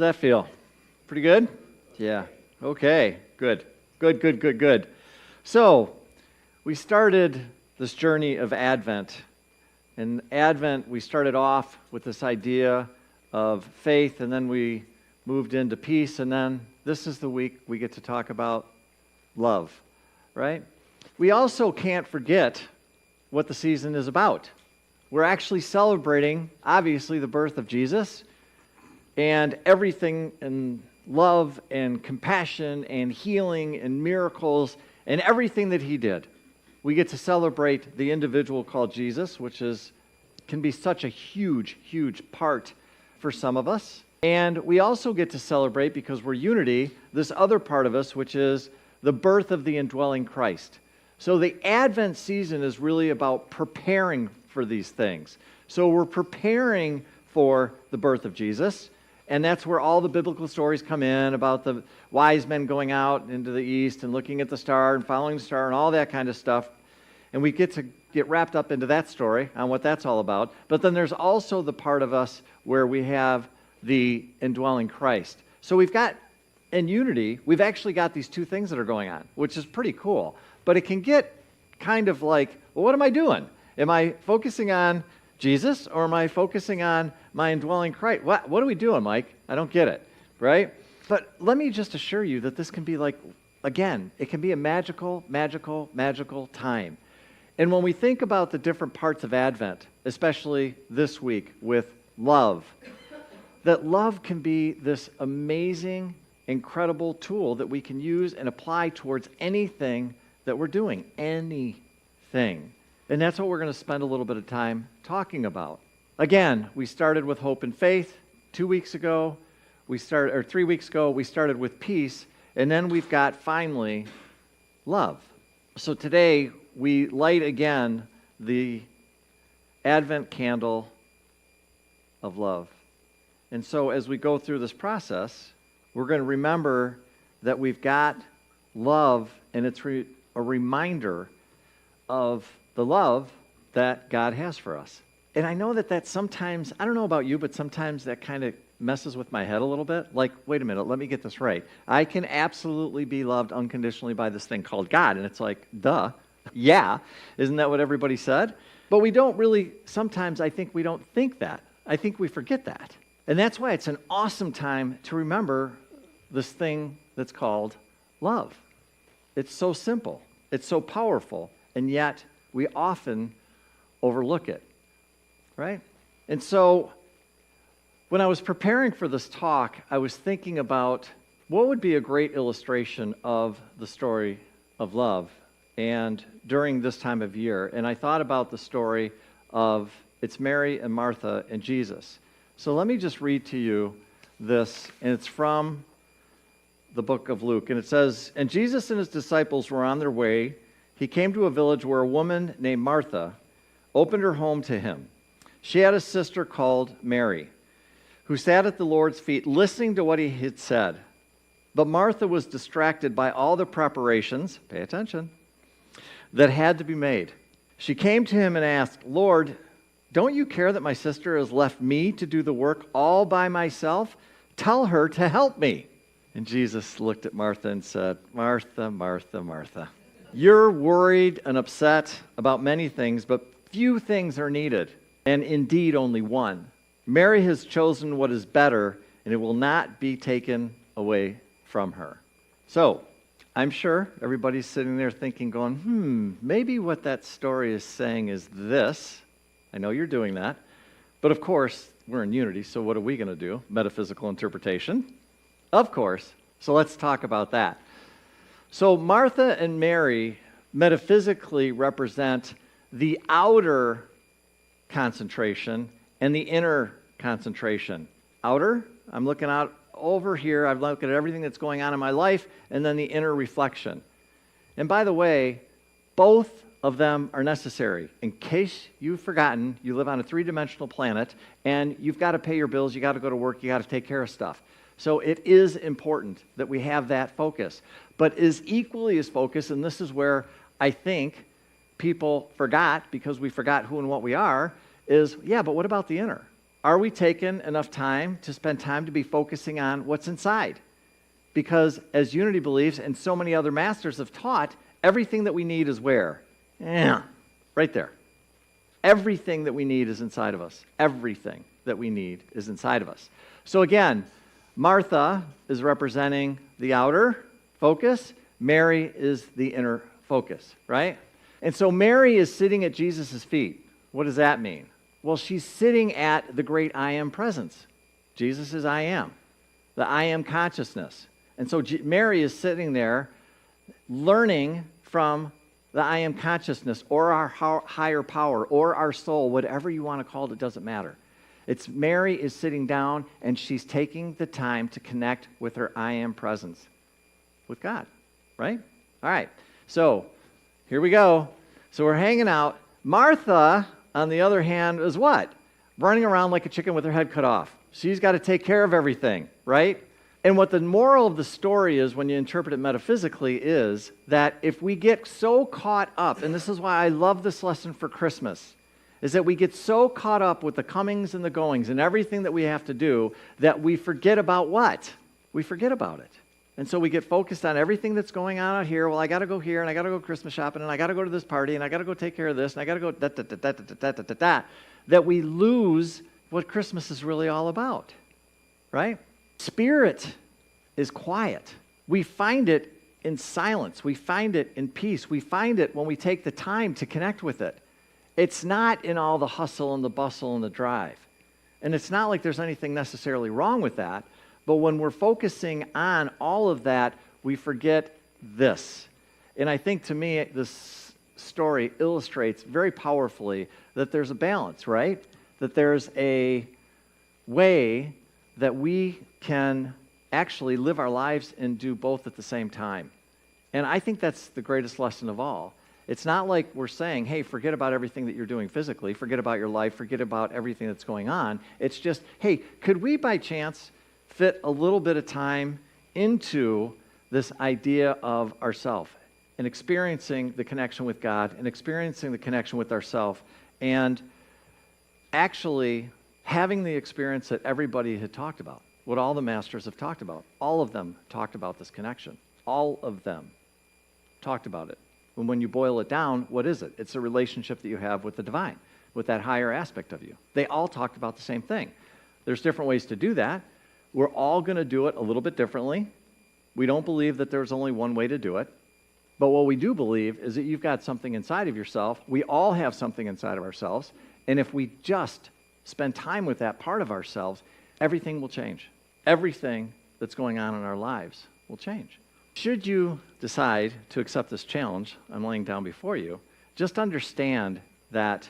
that feel? Pretty good? Yeah. Okay. Good. Good. So, we started this journey of Advent. In Advent, we started off with this idea of faith, and then we moved into peace, and then this is the week we get to talk about love, right? We also can't forget what the season is about. We're actually celebrating, obviously, the birth of Jesus, and everything in love and compassion and healing and miracles and everything that he did. We get to celebrate the individual called Jesus, which can be such a huge part for some of us. And we also get to celebrate, because we're Unity, this other part of us, which is the birth of the indwelling Christ. So the Advent season is really about preparing for these things. So we're preparing for the birth of Jesus, and that's where all the biblical stories come in about the wise men going out into the east and looking at the star and following the star and all that kind of stuff. And we get to get wrapped up into that story on what that's all about. But then there's also the part of us where we have the indwelling Christ. So we've got, in Unity, we've actually got these two things that are going on, which is pretty cool. But it can get kind of like, well, what am I doing? Am I focusing on Jesus, or am I focusing on my indwelling Christ? What are we doing, Mike? I don't get it, right? But let me just assure you that this can be like, again, it can be a magical time. And when we think about the different parts of Advent, especially this week with love, that love can be this amazing, incredible tool that we can use and apply towards anything that we're doing, anything. And that's what we're going to spend a little bit of time talking about. Again, we started with hope and faith 2 weeks ago. 3 weeks ago, we started with peace. And then we've got, finally, love. So today, we light again the Advent candle of love. And so as we go through this process, we're going to remember that we've got love, and it's a reminder of the love that God has for us. And I know that sometimes, I don't know about you, but sometimes that kind of messes with my head a little bit. Like, wait a minute, let me get this right. I can absolutely be loved unconditionally by this thing called God. And it's like, duh, yeah. Isn't that what everybody said? But we don't really, sometimes I think we don't think that. I think we forget that. And that's why it's an awesome time to remember this thing that's called love. It's so simple. It's so powerful. And yet, we often overlook it, right? And so, when I was preparing for this talk, I was thinking about what would be a great illustration of the story of love and during this time of year. And I thought about the story of, it's Mary and Martha and Jesus. So let me just read to you this, and it's from the book of Luke. And it says, "And Jesus and his disciples were on their way. He came to a village where a woman named Martha opened her home to him. She had a sister called Mary, who sat at the Lord's feet listening to what he had said. But Martha was distracted by all the preparations, pay attention, that had to be made. She came to him and asked, 'Lord, don't you care that my sister has left me to do the work all by myself? Tell her to help me.' And Jesus looked at Martha and said, 'Martha, Martha, Martha, you're worried and upset about many things, but few things are needed, and indeed only one. Mary has chosen what is better, and it will not be taken away from her.'" So, I'm sure everybody's sitting there thinking, going, maybe what that story is saying is this. I know you're doing that. But of course, we're in Unity, so what are we going to do? Metaphysical interpretation? Of course. So let's talk about that. So Martha and Mary metaphysically represent the outer concentration and the inner concentration. Outer, I'm looking out over here, I'm looking at everything that's going on in my life, and then the inner reflection. And by the way, both of them are necessary. In case you've forgotten, you live on a three-dimensional planet, and you've got to pay your bills, you got to go to work, you got to take care of stuff. So it is important that we have that focus. But is equally as focused, and this is where I think people forgot, because we forgot who and what we are, is, yeah, but what about the inner? Are we taking enough time to spend time to be focusing on what's inside? Because as Unity believes, and so many other masters have taught, everything that we need is where? Yeah, right there. Everything that we need is inside of us. Everything that we need is inside of us. So again, Martha is representing the outer focus. Mary is the inner focus, right? And so Mary is sitting at Jesus' feet. What does that mean? Well, she's sitting at the great I am presence. Jesus is I am, the I am consciousness. And so Mary is sitting there learning from the I am consciousness or our higher power or our soul, whatever you want to call it, it doesn't matter. It's Mary is sitting down and she's taking the time to connect with her I am presence with God, right? All right, so here we go. So we're hanging out. Martha, on the other hand, is what? Running around like a chicken with her head cut off. She's got to take care of everything, right? And what the moral of the story is when you interpret it metaphysically is that if we get so caught up, and this is why I love this lesson for Christmas, is that we get so caught up with the comings and the goings and everything that we have to do that we forget about what? We forget about it. And so we get focused on everything that's going on out here. Well, I got to go here, and I got to go Christmas shopping, and I got to go to this party, and I got to go take care of this, and I got to go da-da-da-da-da-da-da-da-da, that we lose what Christmas is really all about, right? Spirit is quiet. We find it in silence. We find it in peace. We find it when we take the time to connect with it. It's not in all the hustle and the bustle and the drive. And it's not like there's anything necessarily wrong with that, but when we're focusing on all of that, we forget this. And I think to me, this story illustrates very powerfully that there's a balance, right? That there's a way that we can actually live our lives and do both at the same time. And I think that's the greatest lesson of all. It's not like we're saying, hey, forget about everything that you're doing physically, forget about your life, forget about everything that's going on. It's just, hey, could we by chance fit a little bit of time into this idea of ourself and experiencing the connection with God and experiencing the connection with ourself and actually having the experience that everybody had talked about, what all the masters have talked about. All of them talked about this connection. All of them talked about it. And when you boil it down, what is it? It's a relationship that you have with the divine, with that higher aspect of you. They all talked about the same thing. There's different ways to do that. We're all going to do it a little bit differently. We don't believe that there's only one way to do it. But what we do believe is that you've got something inside of yourself. We all have something inside of ourselves. And if we just spend time with that part of ourselves, everything will change. Everything that's going on in our lives will change. Should you decide to accept this challenge I'm laying down before you, just understand that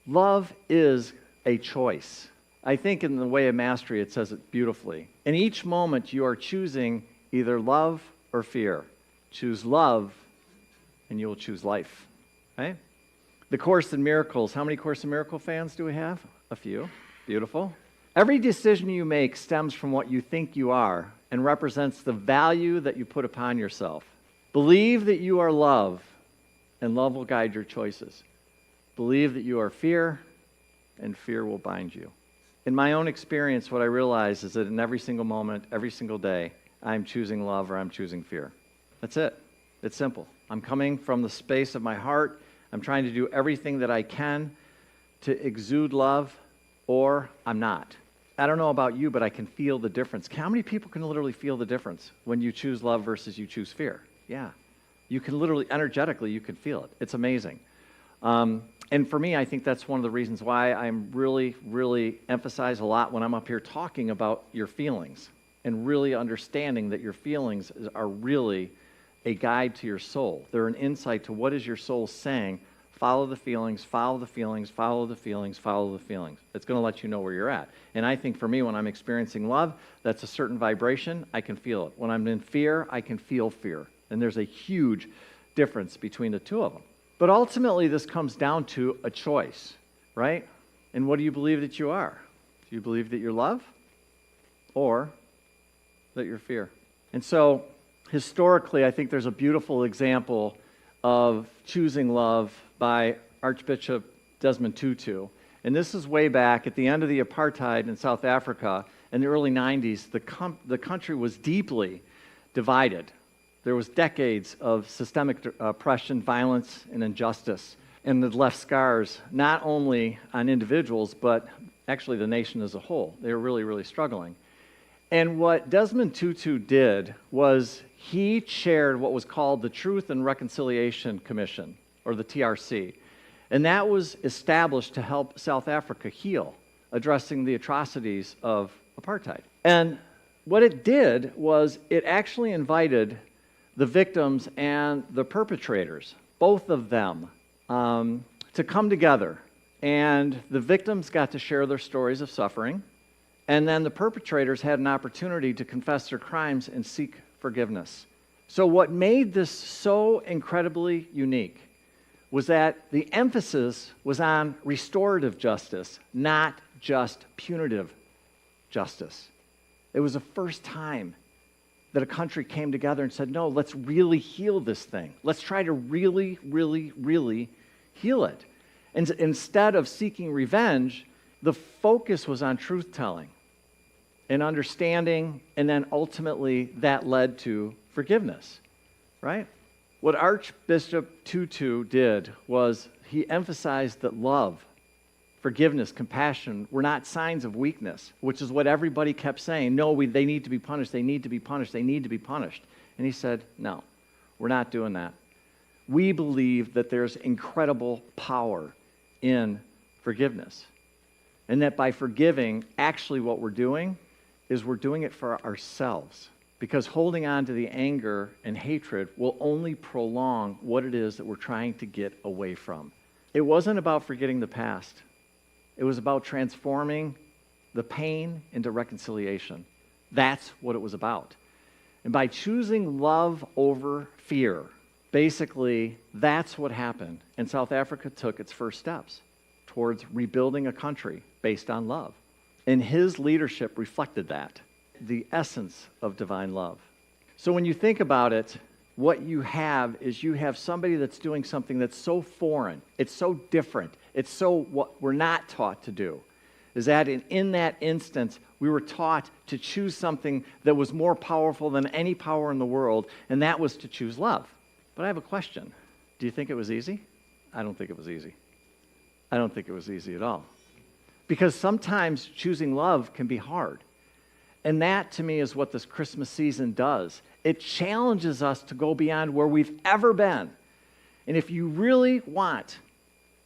love is a choice. I think in the Way of Mastery it says it beautifully. In each moment you are choosing either love or fear. Choose love and you will choose life. Right? The Course in Miracles. How many Course in Miracle fans do we have? A few. Beautiful. Every decision you make stems from what you think you are and represents the value that you put upon yourself. Believe that you are love, and love will guide your choices. Believe that you are fear, and fear will bind you. In my own experience, what I realize is that in every single moment, every single day, I'm choosing love or I'm choosing fear. That's it. It's simple. I'm coming from the space of my heart. I'm trying to do everything that I can to exude love, or I'm not. I don't know about you, but I can feel the difference. How many people can literally feel the difference when you choose love versus you choose fear? Yeah. You can literally, energetically, you can feel it. It's amazing. And for me, I think that's one of the reasons why I'm really emphasize a lot when I'm up here talking about your feelings and really understanding that your feelings are really a guide to your soul. They're an insight to what is your soul saying. Follow the feelings, follow the feelings, follow the feelings, follow the feelings. It's going to let you know where you're at. And I think for me, when I'm experiencing love, that's a certain vibration. I can feel it. When I'm in fear, I can feel fear. And there's a huge difference between the two of them. But ultimately, this comes down to a choice, right? And what do you believe that you are? Do you believe that you're love or that you're fear? And so, historically, I think there's a beautiful example of choosing love by Archbishop Desmond Tutu. And this is way back at the end of the apartheid in South Africa in the early 90s. The country was deeply divided. There was decades of systemic oppression, violence, and injustice, and it left scars not only on individuals, but actually the nation as a whole. They were really, really struggling. And what Desmond Tutu did was he chaired what was called the Truth and Reconciliation Commission, or the TRC. And that was established to help South Africa heal, addressing the atrocities of apartheid. And what it did was it actually invited the victims and the perpetrators, both of them, to come together. And the victims got to share their stories of suffering, and then the perpetrators had an opportunity to confess their crimes and seek forgiveness. So what made this so incredibly unique was that the emphasis was on restorative justice, not just punitive justice. It was the first time that a country came together and said, no, let's really heal this thing. Let's try to really, really, really heal it. And instead of seeking revenge, the focus was on truth-telling and understanding, and then ultimately that led to forgiveness, right? What Archbishop Tutu did was he emphasized that love, forgiveness, compassion were not signs of weakness, which is what everybody kept saying. No, they need to be punished, they need to be punished, they need to be punished. And he said, no, we're not doing that. We believe that there's incredible power in forgiveness. And that by forgiving, actually what we're doing is we're doing it for ourselves. Because holding on to the anger and hatred will only prolong what it is that we're trying to get away from. It wasn't about forgetting the past. It was about transforming the pain into reconciliation. That's what it was about. And by choosing love over fear, basically that's what happened. And South Africa took its first steps towards rebuilding a country based on love. And his leadership reflected that. The essence of divine love. So when you think about it, what you have is you have somebody that's doing something that's so foreign, it's so different, it's so what we're not taught to do. Is that in that instance, we were taught to choose something that was more powerful than any power in the world, and that was to choose love. But I have a question. Do you think it was easy? I don't think it was easy. I don't think it was easy at all. Because sometimes choosing love can be hard. And that, to me, is what this Christmas season does. It challenges us to go beyond where we've ever been. And if you really want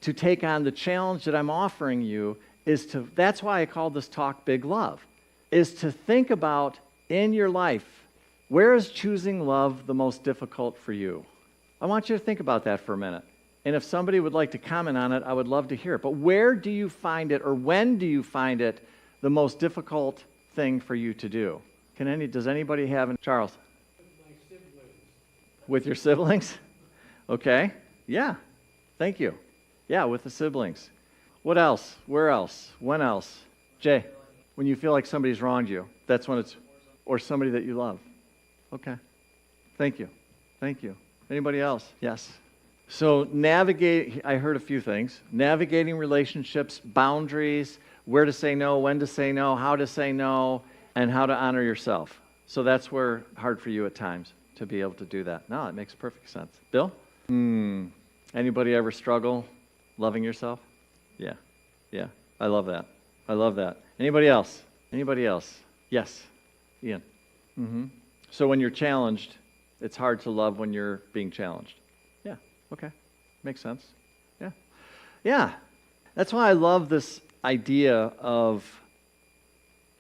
to take on the challenge that I'm offering you, that's why I call this talk Big Love, is to think about in your life, where is choosing love the most difficult for you? I want you to think about that for a minute. And if somebody would like to comment on it, I would love to hear it. But where do you find it, or when do you find it the most difficult thing for you to do? Does anybody have Charles? With my siblings. With your siblings? Okay. Yeah. Thank you. Yeah, with the siblings. What else? Where else? When else? Jay, when you feel like somebody's wronged you, that's when or somebody that you love. Okay. Thank you. Thank you. Anybody else? Yes. So I heard a few things. Navigating relationships, boundaries, where to say no, when to say no, how to say no, and how to honor yourself. So that's where hard for you at times to be able to do that. No, it makes perfect sense. Bill? Anybody ever struggle loving yourself? Yeah. Yeah. I love that. I love that. Anybody else? Anybody else? Yes. Ian? So when you're challenged, it's hard to love when you're being challenged. Yeah. Okay. Makes sense. Yeah. Yeah. That's why I love this idea of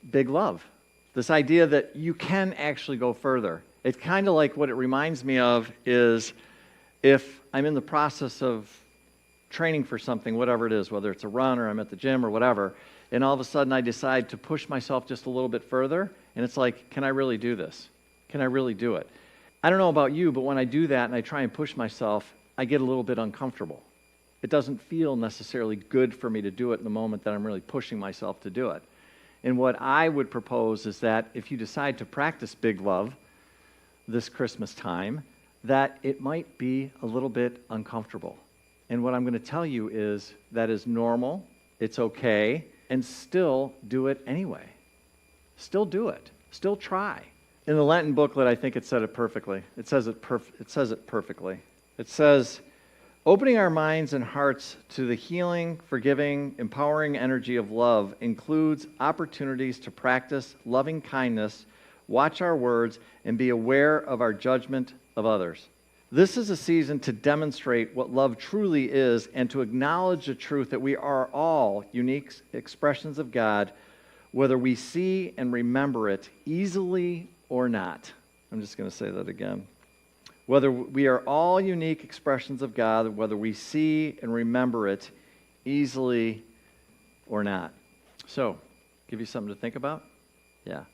big love. This idea that you can actually go further. It's kind of like what it reminds me of is if I'm in the process of training for something, whatever it is, whether it's a run or I'm at the gym or whatever, and all of a sudden I decide to push myself just a little bit further, and it's like, can I really do this? Can I really do it? I don't know about you, but when I do that and I try and push myself, I get a little bit uncomfortable. It doesn't feel necessarily good for me to do it in the moment that I'm really pushing myself to do it. And what I would propose is that if you decide to practice big love this Christmas time, that it might be a little bit uncomfortable. And what I'm going to tell you is that is normal, it's okay, and still do it anyway. Still do it. Still try. In the Lenten booklet, I think it said it perfectly. It says it perfectly. It says, opening our minds and hearts to the healing, forgiving, empowering energy of love includes opportunities to practice loving kindness, watch our words, and be aware of our judgment of others. This is a season to demonstrate what love truly is and to acknowledge the truth that we are all unique expressions of God, whether we see and remember it easily or not. I'm just going to say that again. Whether we are all unique expressions of God, whether we see and remember it easily or not. So, give you something to think about? Yeah.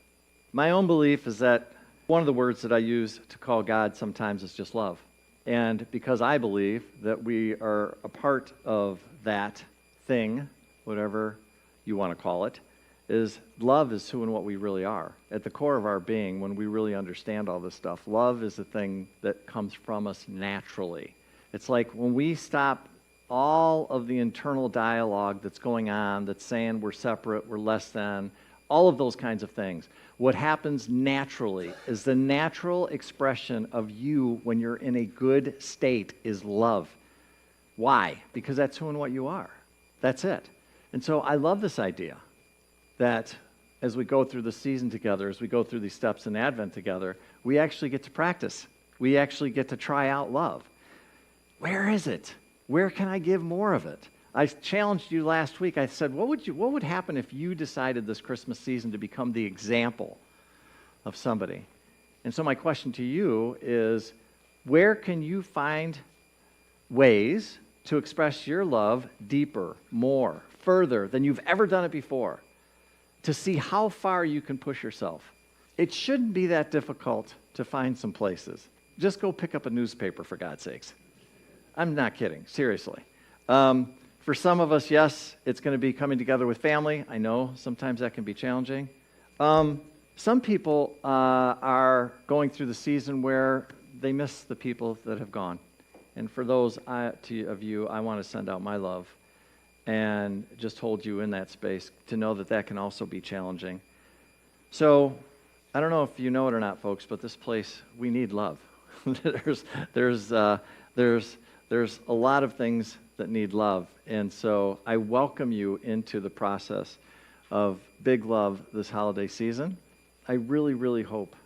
My own belief is that one of the words that I use to call God sometimes is just love. And because I believe that we are a part of that thing, whatever you want to call it, is love is who and what we really are. At the core of our being, when we really understand all this stuff, love is the thing that comes from us naturally. It's like when we stop all of the internal dialogue that's going on, that's saying we're separate, we're less than, all of those kinds of things. What happens naturally is the natural expression of you when you're in a good state is love. Why? Because that's who and what you are. That's it. And so I love this idea that as we go through the season together, as we go through these steps in Advent together, we actually get to practice. We actually get to try out love. Where is it? Where can I give more of it? I challenged you last week. I said, what would happen if you decided this Christmas season to become the example of somebody? And so my question to you is, where can you find ways to express your love deeper, more, further than you've ever done it before, to see how far you can push yourself? It shouldn't be that difficult to find some places. Just go pick up a newspaper, for God's sakes. I'm not kidding, seriously. For some of us, yes, it's going to be coming together with family. I know sometimes that can be challenging. Some people are going through the season where they miss the people that have gone. And for those of you, I want to send out my love and just hold you in that space to know that that can also be challenging. So I don't know if you know it or not, folks, but this place, we need love. there's a lot of things that need love. And so I welcome you into the process of big love this holiday season. I really, really hope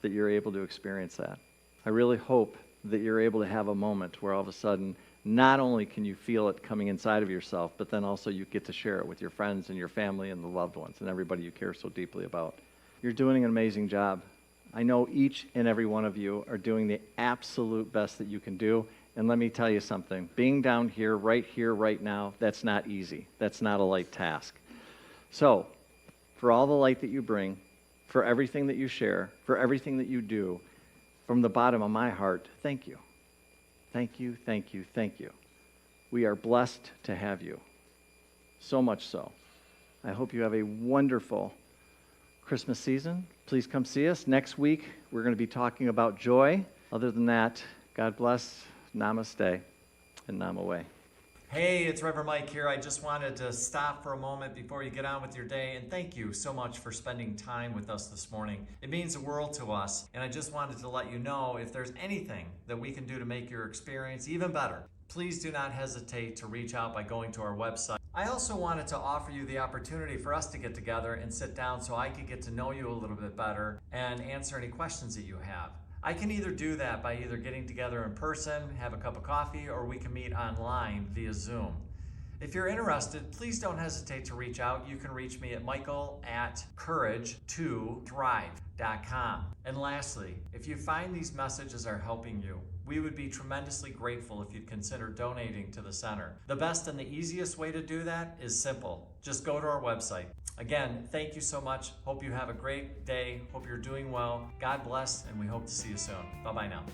that you're able to experience that. I really hope that you're able to have a moment where all of a sudden, not only can you feel it coming inside of yourself, but then also you get to share it with your friends and your family and the loved ones and everybody you care so deeply about. You're doing an amazing job. I know each and every one of you are doing the absolute best that you can do. And let me tell you something, being down here, right now, that's not easy. That's not a light task. So, for all the light that you bring, for everything that you share, for everything that you do, from the bottom of my heart, thank you. Thank you, thank you, thank you. We are blessed to have you. So much so. I hope you have a wonderful Christmas season. Please come see us. Next week, we're going to be talking about joy. Other than that, God bless. Namaste and Namaway. Hey, it's Reverend Mike here. I just wanted to stop for a moment before you get on with your day and thank you so much for spending time with us this morning. It means the world to us, and I just wanted to let you know if there's anything that we can do to make your experience even better, please do not hesitate to reach out by going to our website. I also wanted to offer you the opportunity for us to get together and sit down so I could get to know you a little bit better and answer any questions that you have. I can either do that by either getting together in person, have a cup of coffee, or we can meet online via Zoom. If you're interested, please don't hesitate to reach out. You can reach me at michael@courage2thrive.com. And lastly, if you find these messages are helping you, we would be tremendously grateful if you'd consider donating to the center. The best and the easiest way to do that is simple. Just go to our website. Again, thank you so much. Hope you have a great day. Hope you're doing well. God bless, and we hope to see you soon. Bye-bye now.